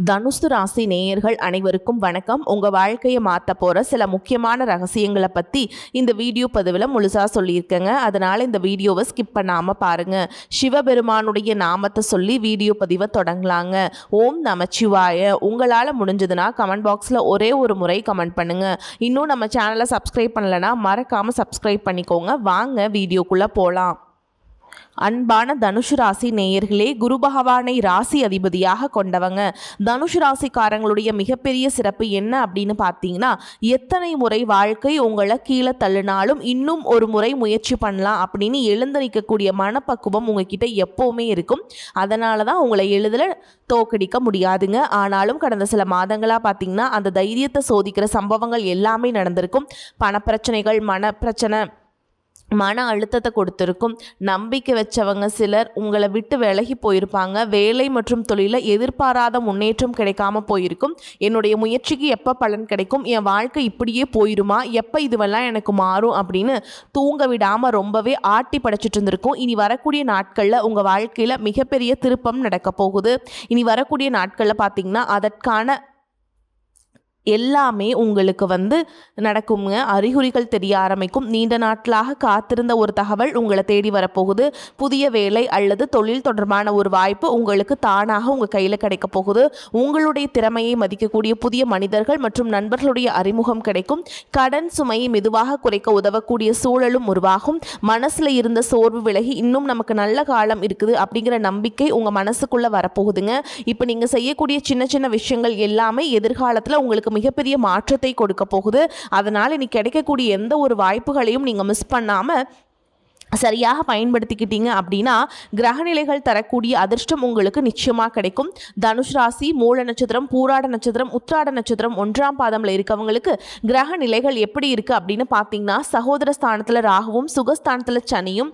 தனுசு ராசி நேயர்கள் அனைவருக்கும் வணக்கம். உங்கள் வாழ்க்கையை மாற்ற போகிற சில முக்கியமான ரகசியங்களை பற்றி இந்த வீடியோ பதிவில் முழுசாக சொல்லியிருக்கேங்க. அதனால் இந்த வீடியோவை ஸ்கிப் பண்ணாமல் பாருங்கள். சிவபெருமானுடைய நாமத்தை சொல்லி வீடியோ பதிவை தொடங்கலாங்க. ஓம் நமச்சிவாய. உங்களால் முடிஞ்சதுன்னா கமெண்ட் பாக்ஸில் ஒரே ஒரு முறை கமெண்ட் பண்ணுங்கள். இன்னும் நம்ம சேனலை சப்ஸ்கிரைப் பண்ணலைன்னா மறக்காமல் சப்ஸ்கிரைப் பண்ணிக்கோங்க. வாங்க வீடியோக்குள்ளே போகலாம். அன்பான தனுஷு ராசி நேயர்களே, குரு பகவானை ராசி அதிபதியாக கொண்டவங்க. தனுஷு ராசிக்காரங்களுடைய மிகப்பெரிய சிறப்பு என்ன அப்படின்னு பார்த்தீங்கன்னா, எத்தனை முறை வாழ்க்கை உங்களை கீழே தள்ளினாலும் இன்னும் ஒரு முறை முயற்சி பண்ணலாம் அப்படின்னு எழுந்து நிற்கக்கூடிய மனப்பக்குவம் உங்ககிட்ட எப்போவுமே இருக்கும். அதனால தான் உங்களை எளிதில் தோக்கடிக்க முடியாதுங்க. ஆனாலும் கடந்த சில மாதங்களாக பார்த்தீங்கன்னா அந்த தைரியத்தை சோதிக்கிற சம்பவங்கள் எல்லாமே நடந்திருக்கும். பணப்பிரச்சனைகள், மன அழுத்தத்தை கொடுத்துருக்கும். நம்பிக்கை வச்சவங்க சிலர் உங்களை விட்டு விலகி போயிருப்பாங்க. வேலை மற்றும் தொழிலில் எதிர்பாராத முன்னேற்றம் கிடைக்காம போயிருக்கும். என்னுடைய முயற்சிக்கு எப்போ பலன் கிடைக்கும், என் வாழ்க்கை இப்படியே போயிருமா, எப்போ இதுவெல்லாம் எனக்கு மாறும் அப்படின்னு தூங்க விடாமல் ரொம்பவே ஆட்டி படைச்சிட்டு இருந்திருக்கும். இனி வரக்கூடிய நாட்களில் உங்கள் வாழ்க்கையில் மிகப்பெரிய திருப்பம் நடக்க போகுது. இனி வரக்கூடிய நாட்களில் பார்த்திங்கன்னா அதற்கான எல்லாமே உங்களுக்கு நடக்குங்க. அறிகுறிகள் தெரிய ஆரம்பிக்கும். நீண்ட நாட்களாக காத்திருந்த ஒரு தகவல் உங்களை தேடி வரப்போகுது. புதிய வேலை அல்லது தொழில் தொடர்பான ஒரு வாய்ப்பு உங்களுக்கு தானாக உங்கள் கையில் கிடைக்க போகுது. உங்களுடைய திறமையை மதிக்கக்கூடிய புதிய மனிதர்கள் மற்றும் நண்பர்களுடைய அறிமுகம் கிடைக்கும். கடன் சுமையை மெதுவாக குறைக்க உதவக்கூடிய சூழலும் உருவாகும். மனசில் இருந்த சோர்வு விலகி இன்னும் நமக்கு நல்ல காலம் இருக்குது அப்படிங்கிற நம்பிக்கை உங்கள் மனசுக்குள்ளே வரப்போகுதுங்க. இப்போ நீங்கள் செய்யக்கூடிய சின்ன சின்ன விஷயங்கள் எல்லாமே எதிர்காலத்தில் உங்களுக்கு மிகப்பெரிய மாற்றத்தை கொடுக்க போகுது. அதனால் இன்னைக்கு கிடைக்கக்கூடிய எந்த ஒரு வாய்ப்புகளையும் நீங்கள் மிஸ் பண்ணாமல் சரியாக பயன்படுத்திக்கிட்டீங்க அப்படின்னா கிரகநிலைகள் தரக்கூடிய அதிர்ஷ்டம் உங்களுக்கு நிச்சயமாக கிடைக்கும். தனுஷ் ராசி மூல நட்சத்திரம், பூராட நட்சத்திரம், உத்திராட நட்சத்திரம் 1ஆம் பாதமில் இருக்கவங்களுக்கு கிரக நிலைகள் எப்படி இருக்குது அப்படின்னு பார்த்தீங்கன்னா, சகோதர ஸ்தானத்தில் ராகுவும், சுகஸ்தானத்தில் சனியும்,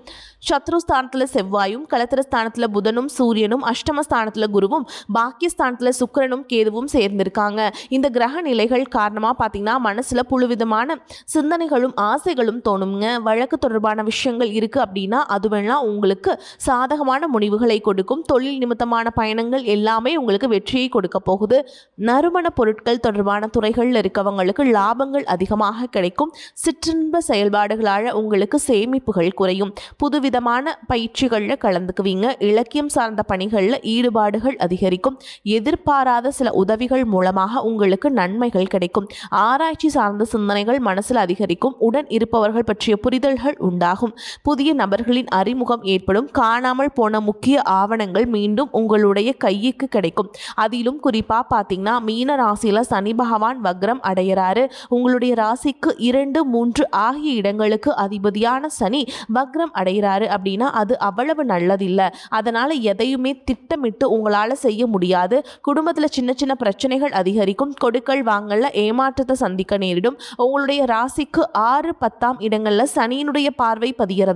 சத்ருஸ்தானத்தில் செவ்வாயும், கலத்திரஸ்தானத்தில் புதனும் சூரியனும், அஷ்டமஸ்தானத்தில் குருவும், பாக்கியஸ்தானத்தில் சுக்கிரனும் கேதுவும் சேர்ந்திருக்காங்க. இந்த கிரக நிலைகள் காரணமாக பார்த்தீங்கன்னா மனசில் புழுவிதமான சிந்தனைகளும் ஆசைகளும் தோணுங்க. வழக்கு தொடர்பான விஷயங்கள் அப்படின்னா அதுவெல்லாம் உங்களுக்கு சாதகமான முடிவுகளை கொடுக்கும். தொழில் நிமித்தமான பயணங்கள் எல்லாமே உங்களுக்கு வெற்றியை கொடுக்க போகுது. நறுமண பொருட்கள் தொடர்பான துறைகளில் இருக்கவங்களுக்கு லாபங்கள் அதிகமாக கிடைக்கும். சிற்றின்ப செயல்பாடுகளால் உங்களுக்கு சேமிப்புகள் குறையும். புதுவிதமான பயிற்சிகளில் கலந்துக்குவீங்க. இலக்கியம் சார்ந்த பணிகளில் ஈடுபாடுகள் அதிகரிக்கும். எதிர்பாராத சில உதவிகள் மூலமாக உங்களுக்கு நன்மைகள் கிடைக்கும். ஆராய்ச்சி சார்ந்த சிந்தனைகள் மனசில் அதிகரிக்கும். உடன் இருப்பவர்கள் பற்றிய புரிதல்கள் உண்டாகும். புதிய நபர்களின் அறிமுகம் ஏற்படும். காணாமல் போன முக்கிய ஆவணங்கள் மீண்டும் உங்களுடைய கைக்கு கிடைக்கும். அதிலும் குறிப்பாக பார்த்தீங்கன்னா மீன ராசியில் சனி பகவான் வக்ரம் அடைகிறாரு. உங்களுடைய ராசிக்கு 2, 3 ஆகிய இடங்களுக்கு அதிபதியான சனி வக்ரம் அடைகிறாரு அப்படின்னா அது அவ்வளவு நல்லதில்லை. அதனால் எதையுமே திட்டமிட்டு உங்களால் செய்ய முடியாது. குடும்பத்தில் சின்ன சின்ன பிரச்சனைகள் அதிகரிக்கும். கொடுக்கல் வாங்கல ஏமாற்றத்தை சந்திக்க நேரிடும். உங்களுடைய ராசிக்கு 6, 10ஆம் இடங்களில் சனியினுடைய பார்வை பதிகிறதுனால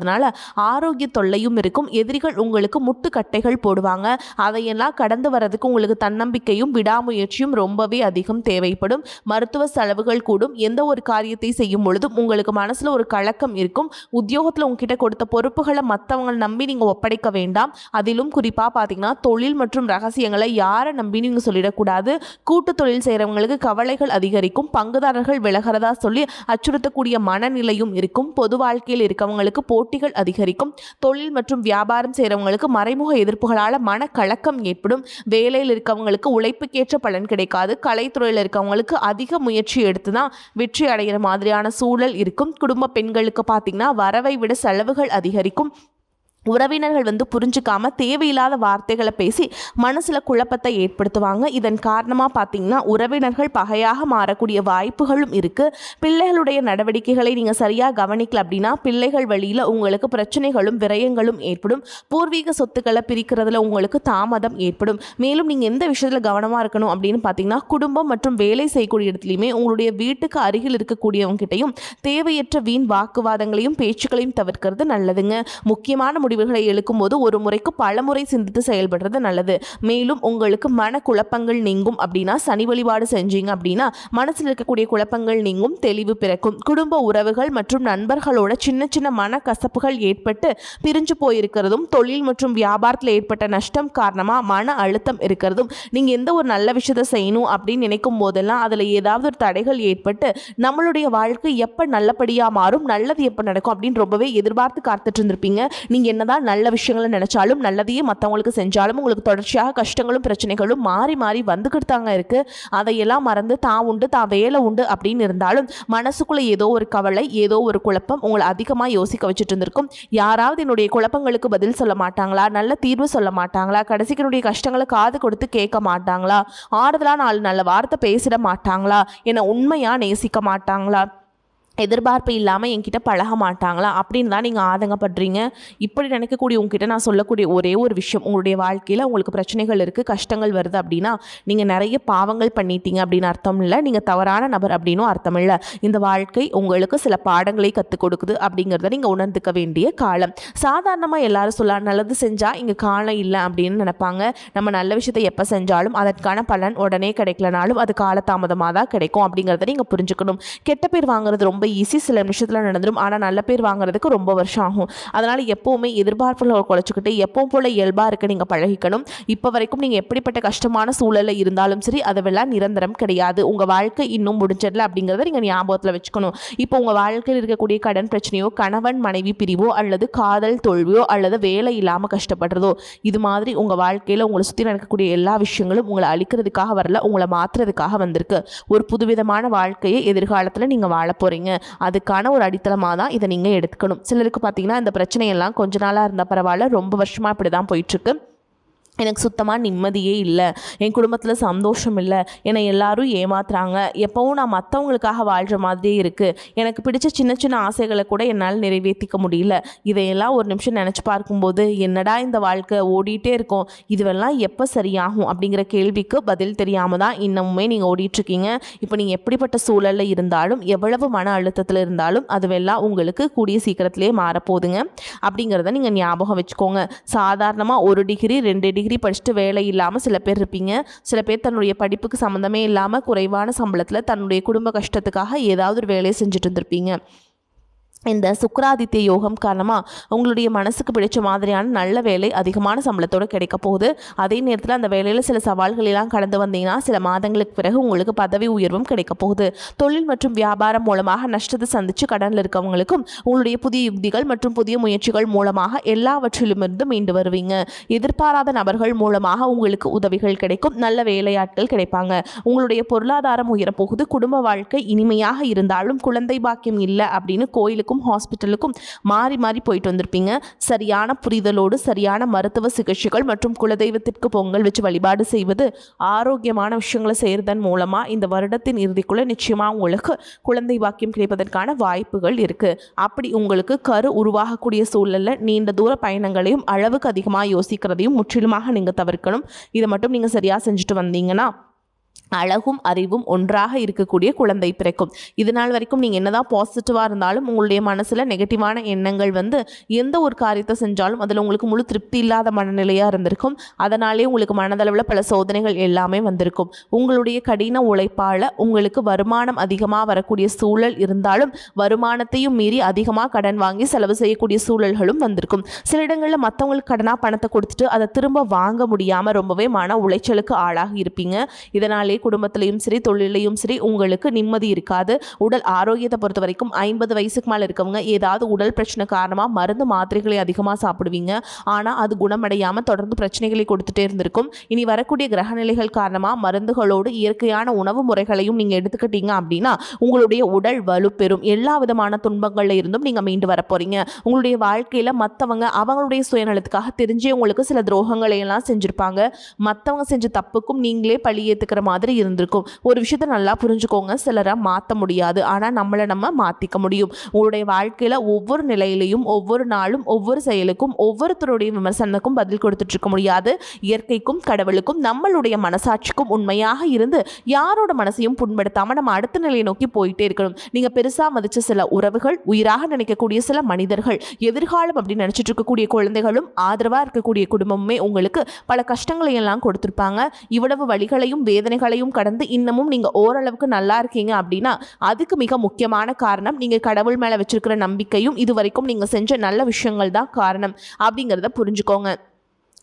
ஆரோக்கிய தொல்லையும் இருக்கும். எதிரிகள் உங்களுக்கு முட்டுக்கட்டைகள் போடுவாங்க. அதையெல்லாம் கடந்து வரதுக்கு உங்களுக்கு தன்னம்பிக்கையும் விடாமுயற்சியும் ரொம்பவே அதிகம் தேவைப்படும். மருத்துவ செலவுகள் கூடும். எந்த ஒரு காரியத்தை செய்யும் பொழுதும் உங்களுக்கு மனசுல ஒரு கலக்கம் இருக்கும். உத்தியோகத்தில் உங்ககிட்ட கொடுத்த பொறுப்புகளை மற்றவங்களை நம்பி நீங்க ஒப்படைக்க வேண்டாம். அதிலும் குறிப்பா பார்த்தீங்கன்னா தொழில் மற்றும் ரகசியங்களை யாரை நம்பி நீங்க சொல்லிடக்கூடாது. கூட்டு தொழில் செய்யறவங்களுக்கு கவலைகள் அதிகரிக்கும். பங்குதாரர்கள் விலகிறதா சொல்லி அச்சுறுத்தக்கூடிய மனநிலையும் இருக்கும். பொது வாழ்க்கையில் இருக்கவங்களுக்கு போட்டிகள் அதிகரிக்கும். தொழில் மற்றும் வியாபாரம் செய்கிறவங்களுக்கு மறைமுக எதிர்ப்புகளால் மனக்கலக்கம் ஏற்படும். வேலையில் இருக்கவங்களுக்கு உழைப்புக்கேற்ற பலன் கிடைக்காது. கலைத்துறையில் இருக்கவங்களுக்கு அதிக முயற்சி எடுத்து தான் வெற்றி அடைகிற மாதிரியான சூழல் இருக்கும். குடும்ப பெண்களுக்கு பார்த்தீங்கன்னா வரவை விட செலவுகள் அதிகரிக்கும். உறவினர்கள் புரிஞ்சுக்காம தேவையில்லாத வார்த்தைகளை பேசி மனசில் குழப்பத்தை ஏற்படுத்துவாங்க. இதன் காரணமாக பார்த்தீங்கன்னா உறவினர்கள் பகையாக மாறக்கூடிய வாய்ப்புகளும் இருக்குது. பிள்ளைகளுடைய நடவடிக்கைகளை நீங்கள் சரியாக கவனிக்கல அப்படின்னா பிள்ளைகள் வழியில் உங்களுக்கு பிரச்சனைகளும் விரயங்களும் ஏற்படும். பூர்வீக சொத்துக்களை பிரிக்கிறதுல உங்களுக்கு தாமதம் ஏற்படும். மேலும் நீங்கள் எந்த விஷயத்தில் கவனமாக இருக்கணும் அப்படின்னு பார்த்தீங்கன்னா குடும்பம் மற்றும் வேலை செய்யக்கூடிய இடத்துலையுமே உங்களுடைய வீட்டுக்கு அருகில் இருக்கக்கூடியவங்ககிட்டையும் தேவையற்ற வீண் வாக்குவாதங்களையும் பேச்சுக்களையும் தவிர்க்கிறது நல்லதுங்க. முக்கியமான முடிவுகளை எடுக்கும்போது ஒரு முறைக்கு பல முறை சிந்தித்து செயல்படுறது நல்லது. மேலும் உங்களுக்கு மனக்குழப்பங்கள் நீங்கும் அப்படின்னா சனி வழிபாடு செஞ்சீங்க அப்படின்னா மனசில் இருக்கக்கூடிய குழப்பங்கள் நீங்கும், தெளிவு பிறக்கும். குடும்ப உறவுகள் மற்றும் நண்பர்களோட சின்ன சின்ன மனக்கசப்புகள் ஏற்பட்டு பிரிஞ்சு போயிருக்கிறதும், தொழில் மற்றும் வியாபாரத்தில் ஏற்பட்ட நஷ்டம் காரணமாக மன அழுத்தம் இருக்கிறதும், நீங்கள் எந்த ஒரு நல்ல விஷயத்தை செய்யணும் அப்படின்னு நினைக்கும் போதெல்லாம் அதில் ஏதாவது ஒரு தடைகள் ஏற்பட்டு நம்மளுடைய வாழ்க்கை எப்போ நல்லபடியாக மாறும், நல்லது எப்போ நடக்கும் அப்படின்னு ரொம்பவே எதிர்பார்த்து காத்துட்டு இருந்திருப்பீங்க. நீங்கள் என்னதான் நல்ல விஷயங்களை நினைச்சாலும், நல்லதையே மற்றவங்களுக்கு செஞ்சாலும் உங்களுக்கு தொடர்ச்சியாக கஷ்டங்களும் பிரச்சனைகளும் மாறி மாறி வந்துக்கிட்டு தாங்க இருக்குது. அதையெல்லாம் மறந்து தான் உண்டு தான் வேலை உண்டு அப்படின்னு இருந்தாலும் மனசுக்குள்ளே ஏதோ ஒரு கவலை, ஏதோ ஒரு குழப்பம் உங்களை அதிகமாக யோசிக்க வச்சுட்டு இருந்திருக்கும். யாராவது என்னுடைய குழப்பங்களுக்கு பதில் சொல்ல மாட்டாங்களா, நல்ல தீர்வு சொல்ல மாட்டாங்களா, கடைசிக்கு என்னுடைய கஷ்டங்களை காது கொடுத்து கேட்க மாட்டாங்களா, ஆறுதலாக 4 நல்ல வார்த்தை பேசிட மாட்டாங்களா, என்னை உண்மையாக நேசிக்க மாட்டாங்களா, எதிர்பார்ப்பு இல்லாமல் என்கிட்ட பழக மாட்டாங்களா அப்படின்னு தான் நீங்கள் ஆதங்கப்படுறீங்க. இப்படி நினைக்கக்கூடிய உங்ககிட்ட நான் சொல்லக்கூடிய ஒரே ஒரு விஷயம், உங்களுடைய வாழ்க்கையில் உங்களுக்கு பிரச்சனைகள் இருக்குது, கஷ்டங்கள் வருது அப்படின்னா நீங்கள் நிறைய பாவங்கள் பண்ணிட்டீங்க அப்படின்னு அர்த்தம் இல்லை, நீங்கள் தவறான நபர் அப்படின்னும் அர்த்தம் இல்லை. இந்த வாழ்க்கை உங்களுக்கு சில பாடங்களை கற்றுக் கொடுக்குது அப்படிங்கிறத நீங்கள் உணர்ந்துக்க வேண்டிய காலம். சாதாரணமாக எல்லாரும் சொல்லலாம், நல்லது செஞ்சால் இங்கே காலம் இல்லை அப்படின்னு நினைப்பாங்க. நம்ம நல்ல விஷயத்தை எப்போ செஞ்சாலும் அதற்கான பலன் உடனே கிடைக்கலனாலும் அது காலதாமதமாக தான் கிடைக்கும் அப்படிங்கிறத நீங்கள் புரிஞ்சுக்கணும். கெட்ட பேர் வாங்குறது ரொம்ப ஈஸி, சில நிமிஷத்தில் நடந்துடும். ஆனால் நல்ல பேர் வாங்குறதுக்கு ரொம்ப வருஷம் ஆகும். அதனால் எப்போவுமே எதிர்பார்ப்புகளை குறைச்சிக்கிட்டு எப்பவும் போல் இயல்பாக இருக்க நீங்கள் பழகிக்கணும். இப்போ வரைக்கும் நீங்கள் எப்படிப்பட்ட கஷ்டமான சூழலில் இருந்தாலும் சரி, அதுவெல்லாம் நிரந்தரம் கிடையாது. உங்கள் வாழ்க்கை இன்னும் முடிஞ்சிடல அப்படிங்கிறத நீங்கள் ஞாபகத்தில் வச்சுக்கணும். இப்போ உங்கள் வாழ்க்கையில் இருக்கக்கூடிய கடன் பிரச்சனையோ, கணவன் மனைவி பிரிவோ, அல்லது காதல் தோல்வியோ, அல்லது வேலை இல்லாமல் கஷ்டப்படுறதோ, இது மாதிரி உங்கள் வாழ்க்கையில் உங்களை சுற்றி நடக்கக்கூடிய எல்லா விஷயங்களும் உங்களை அழிக்கிறதுக்காக வரல, உங்களை மாற்றுறதுக்காக வந்திருக்கு. ஒரு புதுவிதமான வாழ்க்கையை எதிர்காலத்தில் நீங்கள் வாழ போகிறீங்க. அதுக்கான ஒரு அடித்தளமாக தான் இதை நீங்கள் எடுத்துக்கணும். சிலருக்கு பார்த்தீங்கன்னா இந்த பிரச்சனையெல்லாம் கொஞ்ச நாளாக இருந்தால் பரவாயில்ல, ரொம்ப வருஷமாக இப்படி தான் போயிட்டுருக்கு. எனக்கு சுத்தமாக நிம்மதியே இல்லை, என் குடும்பத்தில் சந்தோஷம் இல்லை, என்னை எல்லாரும் ஏமாத்துறாங்க, எப்போவும் நான் மற்றவங்களுக்காக வாழ்கிற மாதிரியே இருக்குது, எனக்கு பிடிச்ச சின்ன சின்ன ஆசைகளை கூட என்னால் நிறைவேற்றிக்க முடியல, இதையெல்லாம் ஒரு நிமிஷம் நினச்சி பார்க்கும்போது என்னடா இந்த வாழ்க்கை ஓடிட்டே இருக்கும், இதுவெல்லாம் எப்போ சரியாகும் அப்படிங்கிற கேள்விக்கு பதில் தெரியாமல் தான் இன்னமுமே நீங்கள் ஓடிட்டுருக்கீங்க. இப்போ நீங்கள் எப்படிப்பட்ட சூழலில் இருந்தாலும், எவ்வளவு மன அழுத்தத்தில் இருந்தாலும் அதுவெல்லாம் உங்களுக்கு கூடிய சீக்கிரத்திலே மாறப்போகுதுங்க அப்படிங்கிறத நீங்கள் ஞாபகம் வச்சுக்கோங்க. சாதாரணமாக 1 டிகிரி 2 டிகிரி படிச்சுட்டு வேலை இல்லாமல் சில பேர் இருப்பீங்க. சில பேர் தன்னுடைய படிப்புக்கு சம்மந்தமே இல்லாமல் குறைவான சம்பளத்தில் தன்னுடைய குடும்ப கஷ்டத்துக்காக ஏதாவது ஒரு வேலையை செஞ்சுட்டு இருந்திருப்பீங்க. இந்த சுக்கிராதித்ய யோகம் காரணமாக உங்களுடைய மனசுக்கு பிடிச்ச மாதிரியான நல்ல வேலை அதிகமான சம்பளத்தோடு கிடைக்க போகுது. அதே நேரத்தில் அந்த வேலையில் சில சவால்களெல்லாம் கடந்து வந்தீங்கன்னா சில மாதங்களுக்கு பிறகு உங்களுக்கு பதவி உயர்வும் கிடைக்க போகுது. தொழில் மற்றும் வியாபாரம் மூலமாக நஷ்டத்தை சந்தித்து கடனில் இருக்கவங்களுக்கும் உங்களுடைய புதிய யுக்திகள் மற்றும் புதிய முயற்சிகள் மூலமாக எல்லாவற்றிலுமிருந்து மீண்டு வருவீங்க. எதிர்பாராத நபர்கள் மூலமாக உங்களுக்கு உதவிகள் கிடைக்கும், நல்ல வேலையாட்கள் கிடைப்பாங்க. உங்களுடைய பொருளாதாரம் உயரப்போகுது. குடும்ப வாழ்க்கை இனிமையாக இருந்தாலும் குழந்தை பாக்கியம் இல்லை அப்படின்னு கோயிலுக்கு ஹாஸ்பிட்டலுக்கும் மாறி மாறி போயிட்டு வந்திருப்பீங்க. சரியான புரிதலோடு சரியான மருத்துவ சிகிச்சைகள் மற்றும் குலதெய்வத்திற்கு பொங்கல் வச்சு வழிபாடு செய்வது, ஆரோக்கியமான விஷயங்களை செய்வதன் மூலமாக இந்த வருடத்தின் இறுதிக்குள்ள நிச்சயமாக உங்களுக்கு குழந்தை பாக்கியம் கிடைப்பதற்கான வாய்ப்புகள் இருக்குது. அப்படி உங்களுக்கு கரு உருவாகக்கூடிய சூழலில் நீண்ட தூர பயணங்களையும் அளவுக்கு அதிகமாக யோசிக்கிறதையும் முற்றிலுமாக நீங்கள் தவிர்க்கணும். இதை மட்டும் நீங்கள் சரியாக செஞ்சுட்டு வந்தீங்கன்னா அழகும் அறிவும் ஒன்றாக இருக்கக்கூடிய குழந்தை பிறக்கும். இது நாள் வரைக்கும் நீங்கள் என்னதான் பாசிட்டிவாக இருந்தாலும் உங்களுடைய மனசில் நெகட்டிவான எண்ணங்கள் எந்த ஒரு காரியத்தை செஞ்சாலும் அதில் உங்களுக்கு முழு திருப்தி இல்லாத மனநிலையாக இருந்திருக்கும். அதனாலே உங்களுக்கு மனதளவில் பல சோதனைகள் எல்லாமே வந்திருக்கும். உங்களுடைய கடின உழைப்பால் உங்களுக்கு வருமானம் அதிகமாக வரக்கூடிய சூழல் இருந்தாலும் வருமானத்தையும் மீறி அதிகமாக கடன் வாங்கி செலவு செய்யக்கூடிய சூழல்களும் வந்திருக்கும். சில இடங்களில் மற்றவங்களுக்கு கடனாக பணத்தை கொடுத்துட்டு அதை திரும்ப வாங்க முடியாமல் ரொம்பவே மன உளைச்சலுக்கு ஆளாகி இருப்பீங்க. இதனாலே குடும்பத்திலையும் சரி தொழிலையும் சரி உங்களுக்கு நிம்மதி இருக்காது. உடல் ஆரோக்கியத்தை பொறுத்த வரைக்கும் 50 வயசுக்கு மேலே இருக்கவங்க ஏதாவது உடல் பிரச்சனை காரணமாக மருந்து மாத்திரைகளை அதிகமாக சாப்பிடுவீங்க. ஆனால் அது குணமடையாமல் தொடர்ந்து பிரச்சனைகளை கொடுத்துட்டே இருந்திருக்கும். இனி வரக்கூடிய கிரகநிலைகள் காரணமாக மருந்துகளோடு இயற்கையான உணவு முறைகளையும் நீங்கள் எடுத்துக்கிட்டீங்க அப்படின்னா உங்களுடைய உடல் வலுப்பெறும். எல்லா விதமான துன்பங்களில் இருந்தும் நீங்கள் மீண்டு வர போகிறீங்க. உங்களுடைய வாழ்க்கையில் மற்றவங்க அவங்களுடைய சுயநலத்துக்காக தெரிஞ்சே உங்களுக்கு சில துரோகங்களை எல்லாம் செஞ்சுருப்பாங்க. மற்றவங்க செஞ்ச தப்புக்கும் நீங்களே பழி ஏற்றுக்கிற மாதிரி மாதிரி இருந்திருக்கும். ஒரு விஷயத்த நல்லா புரிஞ்சுக்கோங்க, சிலரை மாற்ற முடியாது, ஆனால் நம்மளை நம்ம மாற்றிக்க முடியும். உங்களுடைய வாழ்க்கையில் ஒவ்வொரு நிலையிலையும் ஒவ்வொரு நாளும் ஒவ்வொரு செயலுக்கும் ஒவ்வொருத்தருடைய விமர்சனத்துக்கும் பதில் கொடுத்துட்டு இருக்க முடியாது. இயற்கைக்கும் கடவுளுக்கும் நம்மளுடைய மனசாட்சிக்கும் உண்மையாக இருந்து யாரோட மனசையும் புண்படுத்தாமல் நம்ம அடுத்த நிலையை நோக்கி போயிட்டே இருக்கணும். நீங்கள் பெருசாக மதித்த சில உறவுகள், உயிராக நினைக்கக்கூடிய சில மனிதர்கள், எதிர்காலம் அப்படின்னு நினச்சிட்டு இருக்கக்கூடிய குழந்தைகளும், ஆதரவாக இருக்கக்கூடிய குடும்பமுமே உங்களுக்கு பல கஷ்டங்களை எல்லாம் கொடுத்துருப்பாங்க. இவ்வளவு வழிகளையும் வேதனைகளையும் கடந்து இன்னமும் நீங்கள் ஓரளவுக்கு நல்லா இருக்கீங்க அப்படின்னா அதுக்கு மிக முக்கியமான காரணம் நீங்கள் கடவுள் மேலே வச்சிருக்கிற நம்பிக்கையும் இதுவரைக்கும் நீங்கள் செஞ்ச நல்ல விஷயங்கள் தான் காரணம் அப்படிங்கிறத புரிஞ்சுக்கோங்க.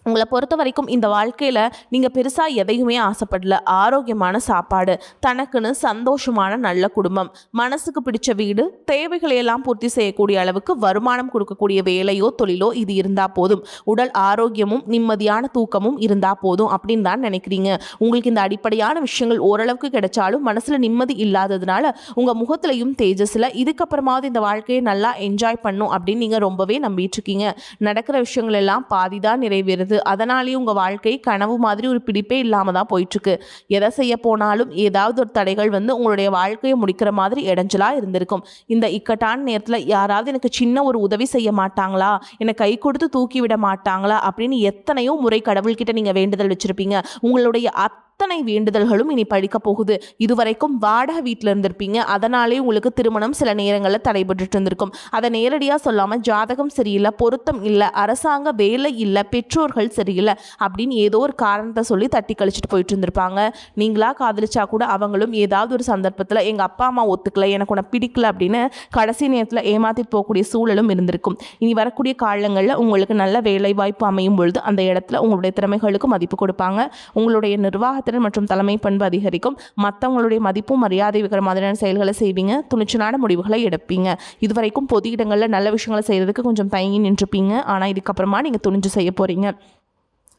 உங்களை பொறுத்த வரைக்கும் இந்த வாழ்க்கையில் நீங்கள் பெருசாக எதையுமே ஆசைப்படல. ஆரோக்கியமான சாப்பாடு, தனக்குன்னு சந்தோஷமான நல்ல குடும்பம், மனசுக்கு பிடிச்ச வீடு, தேவைகளையெல்லாம் பூர்த்தி செய்யக்கூடிய அளவுக்கு வருமானம் கொடுக்கக்கூடிய வேலையோ தொழிலோ இது இருந்தால் போதும். உடல் ஆரோக்கியமும் நிம்மதியான தூக்கமும் இருந்தால் போதும் அப்படின்னு தான் நினைக்கிறீங்க. உங்களுக்கு இந்த அடிப்படையான விஷயங்கள் ஓரளவுக்கு கிடைச்சாலும் மனசில் நிம்மதி இல்லாததுனால உங்கள் முகத்திலையும் தேஜஸில் இதுக்கப்புறமாவது இந்த வாழ்க்கையை நல்லா என்ஜாய் பண்ணும் அப்படின்னு நீங்கள் ரொம்பவே நம்பிட்டு இருக்கீங்க. நடக்கிற விஷயங்கள் எல்லாம் பாதி தான் நிறைவேறுது. அதனாலேயே உங்கள் வாழ்க்கை கனவு மாதிரி ஒரு பிடிப்பே இல்லாமல் தான் போயிட்டுருக்கு. எதை செய்ய போனாலும் ஏதாவது ஒரு தடைகள் வந்து உங்களுடைய வாழ்க்கையை முடிக்கிற மாதிரி இடைஞ்சலாக இருந்திருக்கும். இந்த இக்கட்டான நேரத்தில் யாராவது எனக்கு சின்ன ஒரு உதவி செய்ய மாட்டாங்களா, என்னை கை கொடுத்து தூக்கி விட மாட்டாங்களா அப்படின்னு எத்தனையோ முறை கடவுள்கிட்ட நீங்கள் வேண்டுதல் வச்சுருப்பீங்க. உங்களுடைய அத்தனை வேண்டுதல்களும் இனி பழிக்க போகுது. இதுவரைக்கும் வாடகை வீட்டில் இருந்திருப்பீங்க, அதனாலே உங்களுக்கு திருமணம் சில நேரங்களில் தடைபட்டு இருந்திருக்கும். அதை நேரடியாக சொல்லாமல் ஜாதகம் சரியில்லை, பொருத்தம் இல்லை, அரசாங்க வேலை இல்லை, பெற்றோர்கள் சரியில்லை அப்படின்னு ஏதோ ஒரு காரணத்தை சொல்லி தட்டி கழிச்சிட்டு போயிட்டு இருந்திருப்பாங்க. நீங்களா காதலிச்சா கூட அவங்களும் ஏதாவது ஒரு சந்தர்ப்பத்தில் எங்கள் அப்பா அம்மா ஒத்துக்கல, எனக்கு உன்னை பிடிக்கல அப்படின்னு கடைசி நேரத்தில் ஏமாத்திட்டு போகக்கூடிய சூழலும் இருந்திருக்கும். இனி வரக்கூடிய காலங்களில் உங்களுக்கு நல்ல வேலை வாய்ப்பு அமையும் பொழுது அந்த இடத்துல உங்களுடைய திறமைகளுக்கு மதிப்பு கொடுப்பாங்க. உங்களுடைய நிர்வாகத்திறன் மற்றும் தலைமை பண்பு அதிகரிக்கும். மற்றவங்களுடைய மதிப்பும் மரியாதை வைக்கிற மாதிரியான செயல்களை செய்வீங்க. துணிச்சலான முடிவுகளை எடுப்பீங்க. இதுவரைக்கும் பொது இடங்களில் நல்ல விஷயங்களை செய்கிறதுக்கு கொஞ்சம் தயங்கி நின்றுப்பீங்க. ஆனால் இதுக்கப்புறமா நீங்கள் துணிஞ்சு செய்ய போகிறீங்க.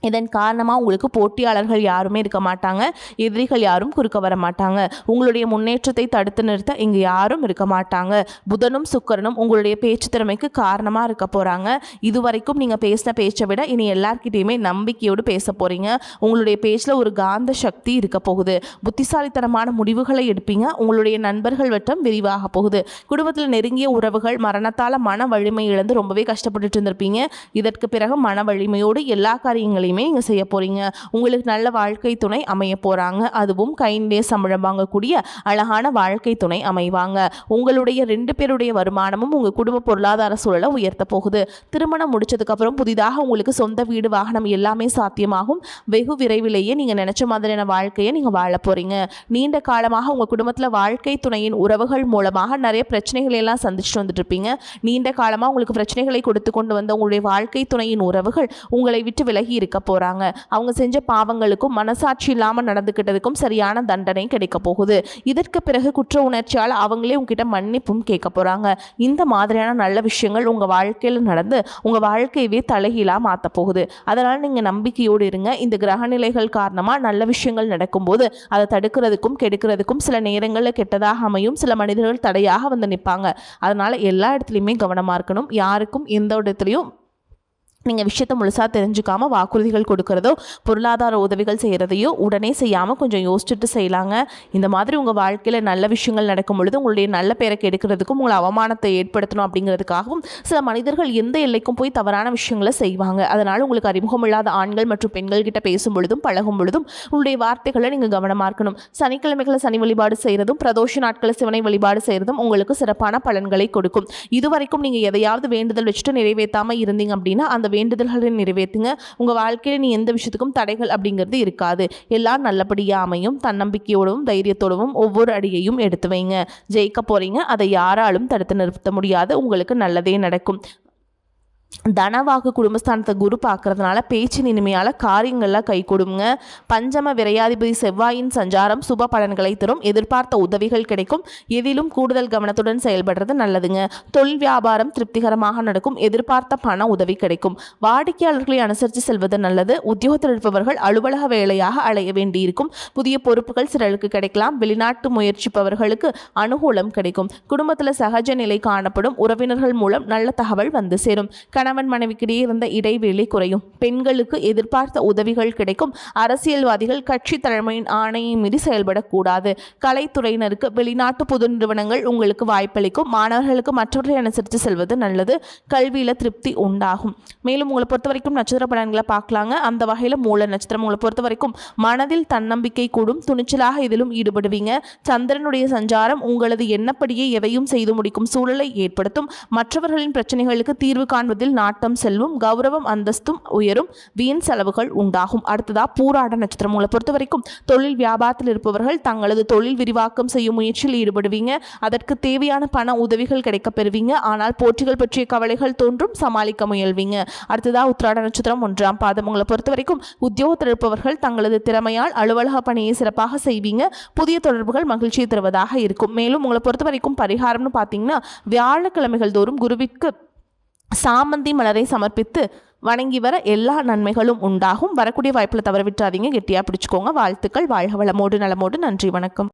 இதன் காரணமாக உங்களுக்கு போட்டியாளர்கள் யாருமே இருக்க மாட்டாங்க, எதிரிகள் யாரும் குறுக்க வர மாட்டாங்க. உங்களுடைய முன்னேற்றத்தை தடுத்து நிறுத்த இங்கே யாரும் இருக்க மாட்டாங்க. புதனும் சுக்கிரனும் உங்களுடைய பேச்சு திறமைக்கு காரணமாக இருக்க போகிறாங்க. இதுவரைக்கும் நீங்கள் பேசின பேச்சை விட இனி எல்லார்கிட்டையுமே நம்பிக்கையோடு பேச போகிறீங்க. உங்களுடைய பேச்சில் ஒரு காந்த சக்தி இருக்க போகுது. புத்திசாலித்தனமான முடிவுகளை எடுப்பீங்க. உங்களுடைய நண்பர்கள் வட்டம் விரிவாக போகுது. குடும்பத்தில் நெருங்கிய உறவுகள் மரணத்தால் மன வலிமை இழந்து ரொம்பவே கஷ்டப்பட்டு இருந்திருப்பீங்க. இதற்கு பிறகு மன வலிமையோடு எல்லா காரியங்களையும் நீங்கள் செய்ய போறீங்க. உங்களுக்கு நல்ல வாழ்க்கை துணை அமைய போறாங்க. அதுவும் கையிலே சம்பளம் வாங்கக்கூடிய அழகான வாழ்க்கை துணை அமைவாங்க. உங்களுடைய 2 பேருடைய வருமானமும் உங்கள் குடும்ப பொருளாதார சூழலை உயர்த்த போகுது. திருமணம் முடிச்சதுக்கு அப்புறம் புதிதாக உங்களுக்கு சொந்த வீடு, வாகனம் எல்லாமே சாத்தியமாகும். வெகு விரைவிலேயே நீங்கள் நினைச்ச மாதிரியான வாழ்க்கையை நீங்கள் வாழ போறீங்க. நீண்ட காலமாக உங்கள் குடும்பத்தில் வாழ்க்கை துணையின் உறவுகள் மூலமாக நிறைய பிரச்சனைகளை எல்லாம் சந்திச்சுட்டு வந்துட்டு இருப்பீங்க. நீண்ட காலமாக உங்களுக்கு பிரச்சனைகளை கொடுத்து கொண்டு வந்த உங்களுடைய வாழ்க்கை துணையின் உறவுகள் உங்களை விட்டு விலகி இருக்க போறாங்க. அவங்க செஞ்ச பாவங்களுக்கும் மனசாட்சி இல்லாமல் நடந்துக்கிட்டதுக்கும் சரியான தண்டனை கிடைக்க போகுது. இதற்கு பிறகு குற்ற உணர்ச்சியால் அவங்களே உங்ககிட்ட மன்னிப்பும் கேட்க போறாங்க. இந்த மாதிரியான நல்ல விஷயங்கள் உங்க வாழ்க்கையில் நடந்து உங்க வாழ்க்கையவே தலைகீழாக மாற்ற போகுது. அதனால நீங்க நம்பிக்கையோடு இருங்க. இந்த கிரகநிலைகள் காரணமா நல்ல விஷயங்கள் நடக்கும்போது அதை தடுக்கிறதுக்கும் கெடுக்கிறதுக்கும் சில நேரங்களில் கெட்டதாக அமையும். சில மனிதர்கள் தடையாக வந்து நிற்பாங்க. அதனால எல்லா இடத்துலையுமே கவனமா இருக்கணும். யாருக்கும் எந்த இடத்துலையும் நீங்கள் விஷயத்தை முழுசாக தெரிஞ்சுக்காமல் வாக்குறுதிகள் கொடுக்கறதோ பொருளாதார உதவிகள் செய்கிறதையோ உடனே செய்யாமல் கொஞ்சம் யோசிச்சுட்டு செய்யலாங்க. இந்த மாதிரி உங்கள் வாழ்க்கையில் நல்ல விஷயங்கள் நடக்கும் பொழுது உங்களுடைய நல்ல பேரை கெடுக்கிறதுக்கும் உங்களை அவமானத்தை ஏற்படுத்தணும் அப்படிங்கிறதுக்காகவும் சில மனிதர்கள் எந்த எல்லைக்கும் போய் தவறான விஷயங்களை செய்வாங்க. அதனால் உங்களுக்கு அறிமுகம் இல்லாத ஆண்கள் மற்றும் பெண்கள் கிட்ட பேசும் பொழுதும் பழகும் பொழுதும் உங்களுடைய வார்த்தைகளை நீங்கள் கவனமாக இருக்கணும். சனிக்கிழமைகளை சனி வழிபாடு செய்கிறதும் பிரதோஷ நாட்களை சிவனை வழிபாடு செய்கிறதும் உங்களுக்கு சிறப்பான பலன்களை கொடுக்கும். இதுவரைக்கும் நீங்கள் எதையாவது வேண்டுதல் வச்சுட்டு நிறைவேற்றாமல் இருந்தீங்க அப்படின்னா அந்த வேண்டுதல்களை நிறைவேற்றுங்க. உங்கள் வாழ்க்கையில் நீ எந்த விஷயத்துக்கும் தடைகள் அப்படிங்கிறது இருக்காது. எல்லாம் நல்லபடியாக அமையும். தன்னம்பிக்கையோடும் தைரியத்தோடவும் ஒவ்வொரு அடியையும் எடுத்து வைங்க. ஜெயிக்க போகிறீங்க. அதை யாராலும் தடுத்து நிறுத்த முடியாது. உங்களுக்கு நல்லதே நடக்கும். தனவாக்கு குடும்பஸ்தானத்தை குரு பார்க்கறதுனால பேச்சின் இனிமையால் காரியங்கள்லாம் கை கொடுங்க. பஞ்சம விரையாதிபதி செவ்வாயின் சஞ்சாரம் சுப பலன்களை தரும். எதிர்பார்த்த உதவிகள் கிடைக்கும். எதிலும் கூடுதல் கவனத்துடன் செயல்படுறது நல்லதுங்க. தொழில் வியாபாரம் திருப்திகரமாக நடக்கும். எதிர்பார்த்த பண உதவி கிடைக்கும். வாடிக்கையாளர்களை அனுசரித்து செல்வது நல்லது. உத்தியோகத்தில் இருப்பவர்கள் அலுவலக வேலையாக அலைய வேண்டியிருக்கும். புதிய பொறுப்புகள் சிலருக்கு கிடைக்கலாம். வெளிநாட்டு முயற்சிப்பவர்களுக்கு அனுகூலம் கிடைக்கும். குடும்பத்தில் சகஜ நிலை காணப்படும். உறவினர்கள் மூலம் நல்ல தகவல் வந்து சேரும். கணவன் மனைவிக்கிடையே இருந்த இடைவெளி குறையும். பெண்களுக்கு எதிர்பார்த்த உதவிகள் கிடைக்கும். அரசியல்வாதிகள் கட்சி தலைமையின் ஆணையை மீறி செயல்படக்கூடாது. கலைத்துறையினருக்கு வெளிநாட்டு புது நிறுவனங்கள் உங்களுக்கு வாய்ப்பளிக்கும். மாணவர்களுக்கு மற்றவர்களை அனுசரித்து செல்வது நல்லது. கல்வியில திருப்தி உண்டாகும். மேலும் உங்களை பொறுத்த வரைக்கும் நட்சத்திர பலன்களை பார்க்கலாங்க. அந்த வகையில் மூல நட்சத்திரம் உங்களை பொறுத்த வரைக்கும் மனதில் தன்னம்பிக்கை கூடும். துணிச்சலாக இதிலும் ஈடுபடுவீங்க. சந்திரனுடைய சஞ்சாரம் உங்களது எண்ணப்படியே எதையும் செய்து முடிக்கும் சூழலை ஏற்படுத்தும். மற்றவர்களின் பிரச்சனைகளுக்கு தீர்வு காண்பதில் நாட்டம் செல்லும். கௌரவம் அந்தஸ்தும் உயரும். வீண் செலவுகள் உண்டாகும். அடுத்ததா பூராட நட்சத்திரம் உங்களை பொறுத்த வரைக்கும் தொழில் வியாபாரத்தில் இருப்பவர்கள் தங்களது தொழில் விரிவாக்கம் செய்யும் முயற்சியில் ஈடுபடுவீங்க. அதற்கு தேவையான பண உதவிகள் கிடைக்க பெறுவீங்க. ஆனால் போட்டிகள் பற்றிய கவலைகள் தோன்றும். சமாளிக்க முயல்வீங்க. அடுத்ததா உத்திராட நட்சத்திரம் 1ஆம் பாதம் உங்களை பொறுத்த வரைக்கும் உத்தியோகத்தில் இருப்பவர்கள் தங்களது திறமையால் அலுவலக பணியை சிறப்பாக செய்வீங்க. புதிய தொடர்புகள் மகிழ்ச்சியை தருவதாக இருக்கும். மேலும் உங்களை பொறுத்த வரைக்கும் பரிகாரம்னு பார்த்தீங்கன்னா வியாழக்கிழமைகள் தோறும் குருவிற்கு சாமந்தி மலரை சமர்ப்பித்து வணங்கி வர எல்லா நன்மைகளும் உண்டாகும். வரக்கூடிய வாய்ப்பில் தவற விட்டுறாதீங்க. கெட்டியாக பிடிச்சுக்கோங்க. வாழ்த்துக்கள். வாழ்க வளமோடு நலமோடு. நன்றி, வணக்கம்.